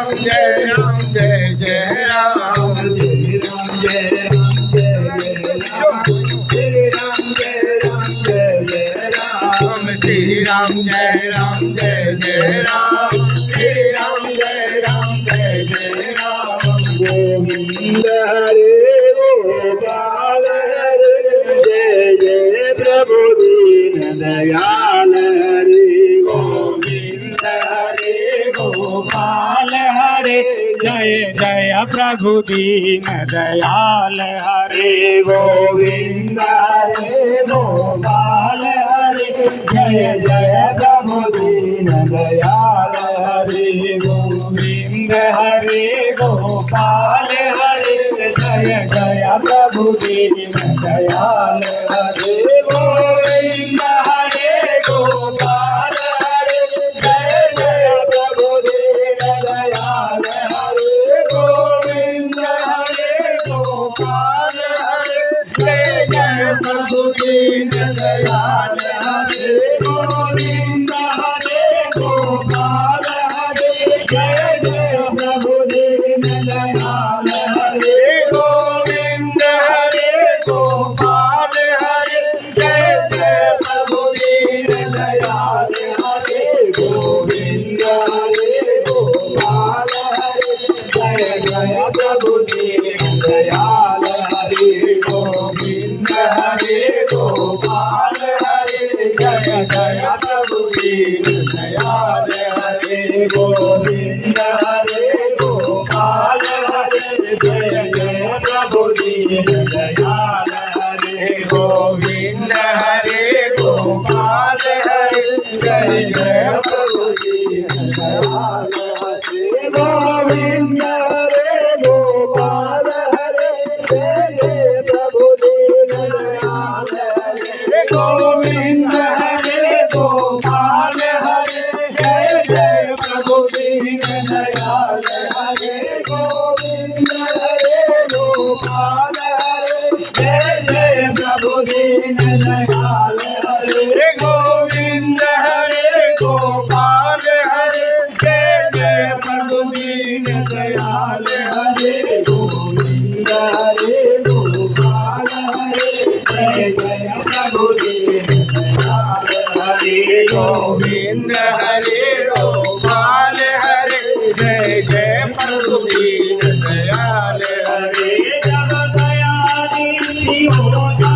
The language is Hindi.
राम जय जय राम श्री राम जय राम जय जय राम श्री राम जय राम जय जय राम श्री राम जय राम जय जय राम श्री राम जय राम जय जय राम गोविंद हरे गोपाल हरे जय जय प्रभु दीन दयाल हरे गोविंद हरे गोपाल हरे जय जय प्रभु दीन दयाल हरे गोविंद हरे गोपाल हरे जय जय प्रभु दीन दयाल हरे गोविंद हरे गोपाल हरे जय जय प्रभु दीन दयाल हरे गोविंद हरे गोपाल हरे जय जय प्रभु दीन दयाल हरे गोविंद हरे गोपाल हरे जय जय प्रभु दीन दयाल हरे गोविंद हरे गोपाल हरे जय जय प्रभु दीन दयाल हरे गोविंद हरे गोपाल हरे जय जय प्रभु दीन दयाल हरे गोविंद हरे गोपाल हरे जय जय प्रभु दीन दयाल हरे गोविंद हरे गोपाल हरे जय जय प्रभु दीन दयाल हरे गोविंद हरे गोपाल हरे जय जय प्रभु दीन दयाल हरे गोविंद हरे गोपाल हरे जय जय प्रभु दीन दयाल हरे गोविंद हरे गोपाल हरे जय जय प्रभु दीन दयाल हरे गोविंद हरे गोपाल हरे जय जय प्रभु दीन दयाल हरे गोविंद हरे गोपाल हरे जय जय प्रभु दीन दयाल हरे गोविंद हरे गोपाल हरे जय जय प्रभु दीन दयाल हरे गोविंद हरे गोपाल हरे जय जय प्रभु दीन दयाल हरे गोविंद हरे